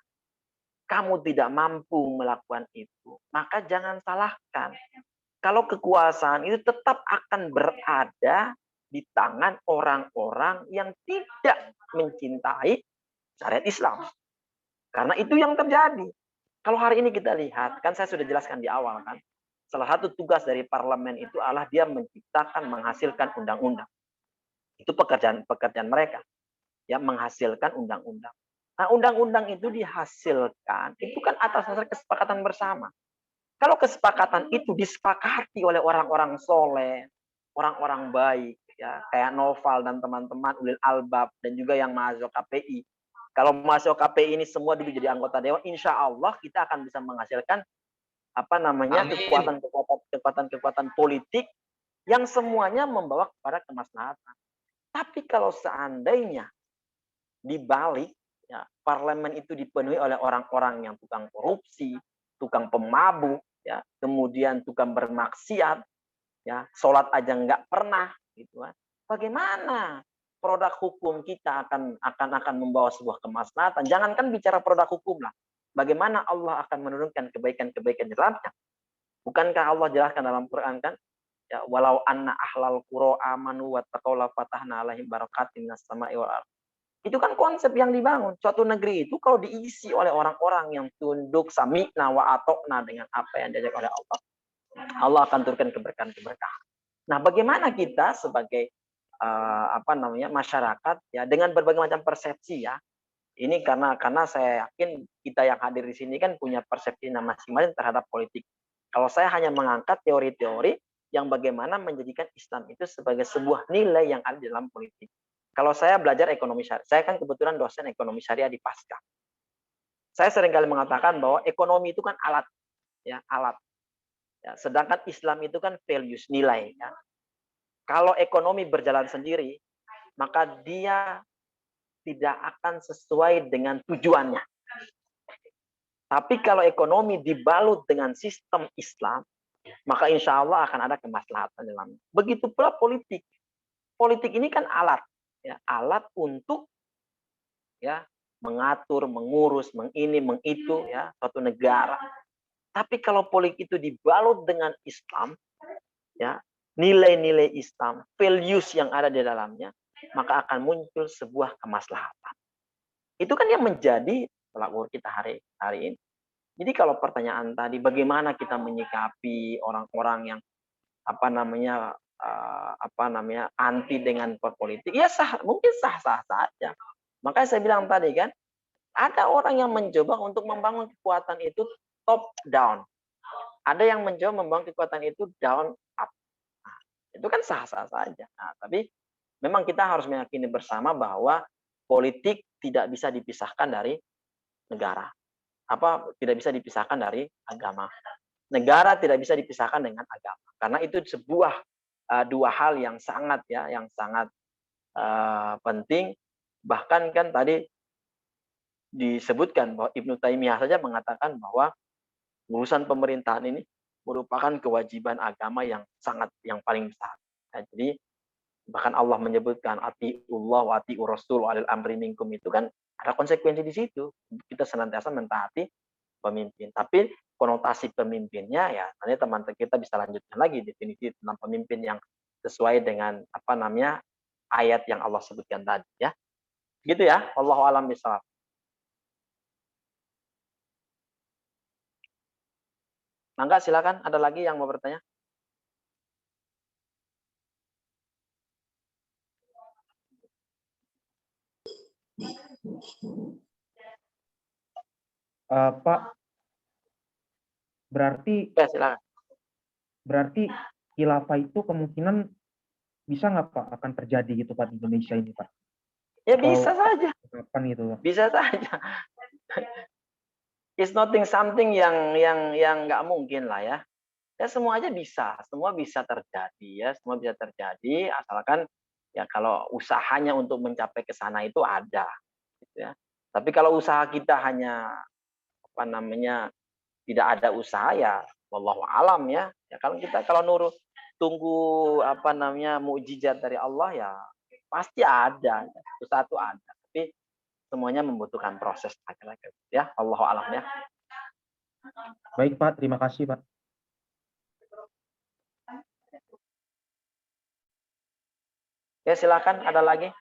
kamu tidak mampu melakukan itu, maka jangan salahkan. Kalau kekuasaan itu tetap akan berada di tangan orang-orang yang tidak mencintai syariat Islam. Karena itu yang terjadi. Kalau hari ini kita lihat, kan saya sudah jelaskan di awal kan, salah satu tugas dari parlemen itu adalah dia menciptakan, menghasilkan undang-undang. Itu pekerjaan mereka, ya, menghasilkan undang-undang. Nah, undang-undang itu dihasilkan, itu kan atas dasar kesepakatan bersama. Kalau kesepakatan itu disepakati oleh orang-orang soleh, orang-orang baik, ya, kayak Noval dan teman-teman ulil albab dan juga yang mahasiswa KPI. Kalau mahasiswa KPI ini semua dulu jadi anggota dewan, insya Allah kita akan bisa menghasilkan kekuatan politik yang semuanya membawa kepada kemaslahatan. Tapi kalau seandainya dibalik, ya, parlemen itu dipenuhi oleh orang-orang yang tukang korupsi, tukang pemabuk, ya, kemudian tukang bermaksiat, ya, sholat aja nggak pernah, gitu kan. Bagaimana produk hukum kita akan membawa sebuah kemaslahatan. Jangankan bicara produk hukum lah. Bagaimana Allah akan menurunkan kebaikan-kebaikan di dalamnya. Bukankah Allah jelaskan dalam Quran kan? Ya, walau anna ahlal qura amanu wattaqaw la fatahna alaihim barakatin minas sama'i wal ardh. Itu kan konsep yang dibangun. Suatu negeri itu kalau diisi oleh orang-orang yang tunduk sami'na wa atokna dengan apa yang diajak oleh Allah, Allah akan turunkan keberkahan-keberkahan. Nah, bagaimana kita sebagai masyarakat ya dengan berbagai macam persepsi ya. Ini karena saya yakin kita yang hadir di sini kan punya persepsi masing-masing terhadap politik. Kalau saya hanya mengangkat teori-teori yang bagaimana menjadikan Islam itu sebagai sebuah nilai yang ada di dalam politik. Kalau saya belajar ekonomi syariah, saya kan kebetulan dosen ekonomi syariah di Pasca. Saya seringkali mengatakan bahwa ekonomi itu kan alat, ya alat. Ya, sedangkan Islam itu kan values, nilai. Ya. Kalau ekonomi berjalan sendiri, maka dia tidak akan sesuai dengan tujuannya. Tapi kalau ekonomi dibalut dengan sistem Islam, maka insya Allah akan ada kemaslahatan dalamnya. Begitu pula politik. Politik ini kan alat, ya, alat untuk ya mengatur, mengurus, mengini, mengitu ya suatu negara. Tapi kalau politik itu dibalut dengan Islam, ya nilai-nilai Islam, values yang ada di dalamnya, maka akan muncul sebuah kemaslahatan. Itu kan yang menjadi tolak ukur kita hari ini. Jadi kalau pertanyaan tadi bagaimana kita menyikapi orang-orang yang anti dengan politik, ya mungkin sah-sah saja. Makanya saya bilang tadi kan, ada orang yang mencoba untuk membangun kekuatan itu top down. Ada yang mencoba membangun kekuatan itu down up. Nah, itu kan sah-sah saja. Nah, tapi memang kita harus meyakini bersama bahwa politik tidak bisa dipisahkan dari negara. Tidak bisa dipisahkan dari agama. Negara tidak bisa dipisahkan dengan agama. Karena itu sebuah dua hal yang sangat penting. Bahkan kan tadi disebutkan bahwa Ibnu Taimiyah saja mengatakan bahwa urusan pemerintahan ini merupakan kewajiban agama yang paling besar. Nah, jadi bahkan Allah menyebutkan atiullah wa atiur rasul alil amri minkum, itu kan ada konsekuensi di situ. Kita senantiasa mentaati pemimpin. Tapi konotasi pemimpinnya ya nanti teman-teman kita bisa lanjutkan lagi definisi tentang pemimpin yang sesuai dengan ayat yang Allah sebutkan tadi ya. Gitu ya. Wallahu a'lam bishawab. Mangga silakan, ada lagi yang mau bertanya? Pak, berarti Ya, silakan. Berarti khilafah itu kemungkinan bisa nggak Pak akan terjadi gitu Pak di Indonesia ini Pak? Ya bisa saja. Kapan gitu Pak? Bisa saja. It's nothing something yang nggak mungkin lah ya. Ya semua aja bisa, semua bisa terjadi ya, semua bisa terjadi asalkan ya kalau usahanya untuk mencapai ke sana itu ada, gitu ya. Tapi kalau usaha kita hanya tidak ada usaha ya, wallahu alam ya. Ya kalau nurut tunggu mukjizat dari Allah ya pasti ada, usaha itu ada. Tapi semuanya membutuhkan proses lagi ya, wallahu alam ya. Baik Pak, terima kasih Pak. Ya silakan, ada lagi?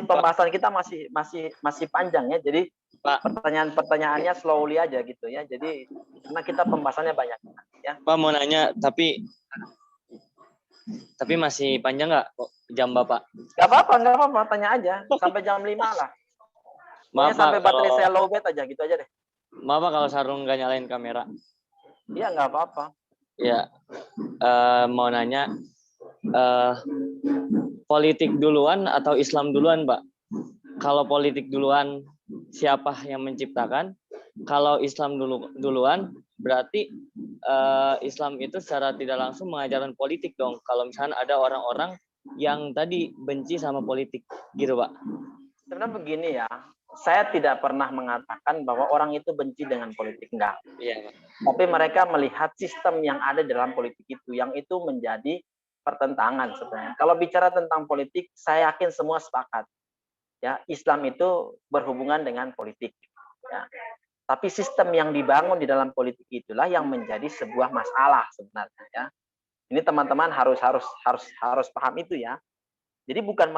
Pembahasan kita masih panjang ya. Jadi Pak, pertanyaan-pertanyaannya slowly aja gitu ya. Jadi karena kita pembahasannya banyak ya. Pak mau nanya tapi masih panjang nggak jam Bapak? Gak apa-apa, tanya aja sampai jam 5 lah. Maaf sampai Pak, baterai saya low bat aja gitu aja deh. Maaf Pak kalau Sarung nggak nyalain kamera. Iya nggak apa-apa. Ya, mau nanya politik duluan atau Islam duluan Pak? Kalau politik duluan siapa yang menciptakan? Kalau Islam duluan berarti Islam itu secara tidak langsung mengajarkan politik dong. Kalau misalnya ada orang-orang yang tadi benci sama politik gitu Pak. Sebenarnya begini ya, saya tidak pernah mengatakan bahwa orang itu benci dengan politik, enggak. Iya, Pak. Tapi mereka melihat sistem yang ada dalam politik itu, yang itu menjadi pertentangan sebenarnya. Kalau bicara tentang politik, saya yakin semua sepakat. Ya, Islam itu berhubungan dengan politik. Ya. Tapi sistem yang dibangun di dalam politik itulah yang menjadi sebuah masalah sebenarnya. Ya. Ini teman-teman harus paham itu ya. Jadi bukan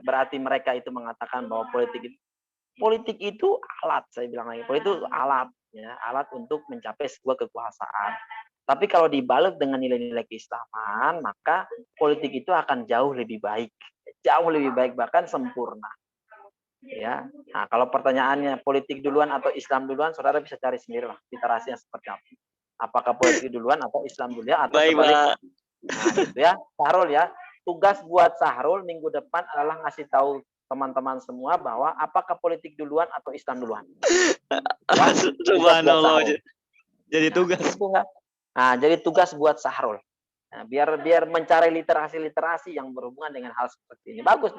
berarti mereka itu mengatakan bahwa politik itu alat, saya bilang lagi, politik itu alat, ya, alat untuk mencapai sebuah kekuasaan. Tapi kalau dibalut dengan nilai-nilai keislaman, maka politik itu akan jauh lebih baik bahkan sempurna. Ya, nah kalau pertanyaannya politik duluan atau Islam duluan, saudara bisa cari sendiri lah literasinya seperti apa. Apakah politik duluan atau Islam duluan atau Baik, sebaliknya. Pak. Nah, gitu ya, Sahrul ya. Tugas buat Sahrul minggu depan adalah ngasih tahu teman-teman semua bahwa apakah politik duluan atau Islam duluan. Ya, Subhanallah. Jadi tugas. Nah, jadi tugas buat Sahrul. Nah, biar mencari literasi yang berhubungan dengan hal seperti ini. Bagus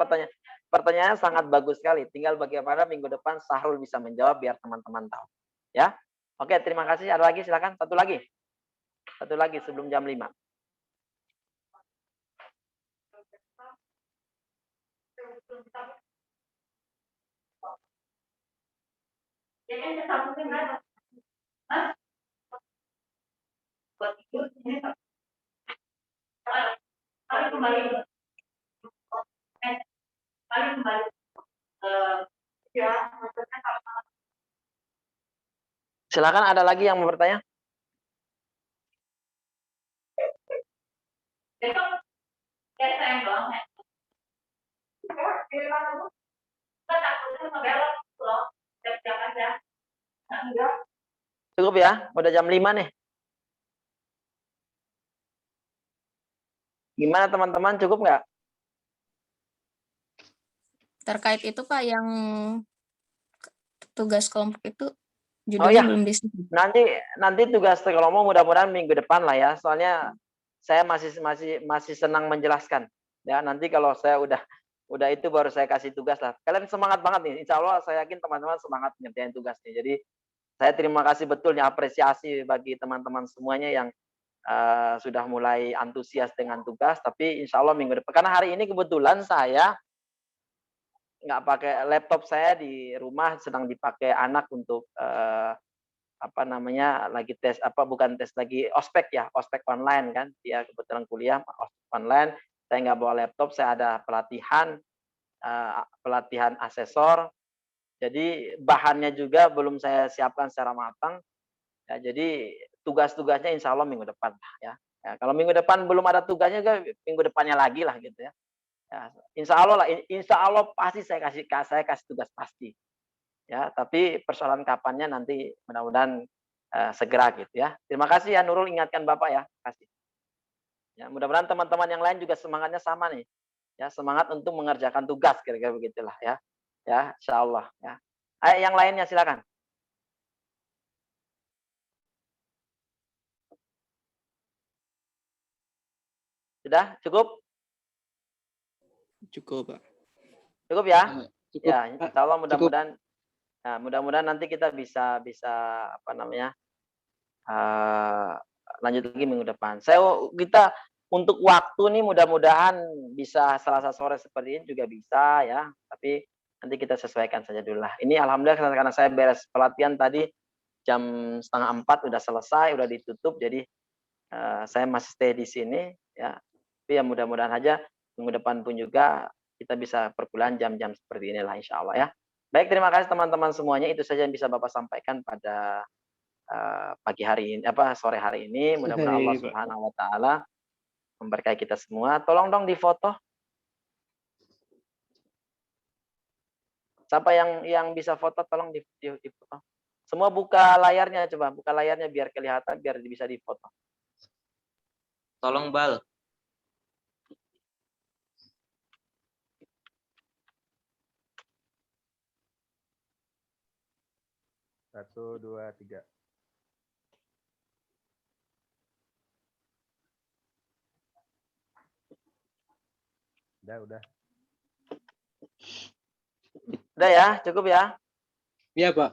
pertanyaannya sangat bagus sekali. Tinggal bagaimana minggu depan Sahrul bisa menjawab biar teman-teman tahu. Ya. Oke, terima kasih. Ada lagi silakan. Satu lagi sebelum jam 5. Silakan, ada lagi yang mau bertanya? Cukup ya, udah jam 5 nih. Gimana teman-teman, cukup nggak? Terkait itu Pak, yang tugas kelompok itu Oh judulnya ya, belum disebut. nanti tugas kelompok mudah-mudahan minggu depan lah ya. Soalnya saya masih senang menjelaskan. Ya, nanti kalau saya udah itu baru saya kasih tugas lah. Kalian semangat banget nih. Insya Allah saya yakin teman-teman semangat ngerjain tugasnya. Jadi saya terima kasih betul nih, apresiasi bagi teman-teman semuanya yang sudah mulai antusias dengan tugas. Tapi insya Allah minggu depan. Karena hari ini kebetulan saya nggak pakai laptop, saya di rumah sedang dipakai anak untuk lagi tes lagi ospek online kan, dia kebetulan kuliah ospek online, saya nggak bawa laptop, saya ada pelatihan asesor, jadi bahannya juga belum saya siapkan secara matang ya, jadi tugas-tugasnya insya Allah minggu depan ya. Kalau minggu depan belum ada tugasnya, minggu depannya lagi lah gitu ya. Ya, insya Allah pasti saya kasih tugas pasti. Ya, tapi persoalan kapannya nanti mudah-mudahan segera gitu ya. Terima kasih ya Nurul, ingatkan Bapak ya. Kasih. Ya, mudah-mudahan teman-teman yang lain juga semangatnya sama nih. Ya, semangat untuk mengerjakan tugas kira-kira begitulah ya. Ya, insya Allah ya. Ayo yang lainnya silakan. Sudah cukup? Cukup, Pak. Cukup ya? Cukup. Ya, insya Allah mudah-mudahan. Cukup. Nah, mudah-mudahan nanti kita bisa lanjut lagi minggu depan. Kita untuk waktu nih mudah-mudahan bisa Selasa sore seperti ini juga bisa ya. Tapi nanti kita sesuaikan saja dulu lah. Ini alhamdulillah karena saya beres pelatihan tadi jam 3:30 udah selesai, udah ditutup. Jadi saya masih stay di sini ya. Tapi ya mudah-mudahan aja minggu depan pun juga kita bisa perkuliahan jam-jam seperti inilah insya Allah ya. Baik, terima kasih teman-teman semuanya. Itu saja yang bisa Bapak sampaikan pada pagi hari ini, sore hari ini. Mudah-mudahan Allah Subhanahu Wa Taala memberkahi kita semua. Tolong dong difoto. Siapa yang bisa foto, tolong difoto. Semua buka layarnya, coba buka layarnya biar kelihatan, biar bisa difoto. Tolong Bal. Satu, dua, tiga. Udah. Udah ya, cukup ya. Iya, Pak.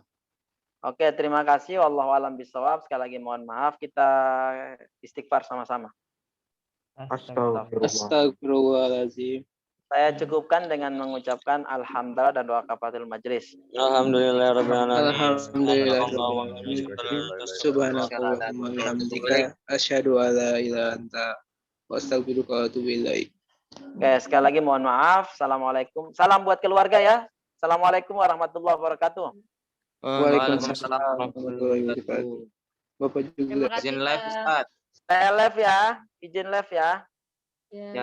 Oke, terima kasih. Wallahu a'lam bishawab. Sekali lagi mohon maaf. Kita istighfar sama-sama. Astagfirullahaladzim. Saya cukupkan dengan mengucapkan alhamdulillah dan doa kafatul majlis. Subhanakallahumma wa bihamdika asyhadu an la ilaha illa anta wa astaghfiruka wa atubu ilaik. Oke, sekali lagi mohon maaf. Assalamualaikum. Salam buat keluarga ya. Assalamualaikum warahmatullahi wabarakatuh. Waalaikumsalam warahmatullahi wabarakatuh. Bapak juga Izin live Ustaz. Saya live ya. Izin live ya. Ya.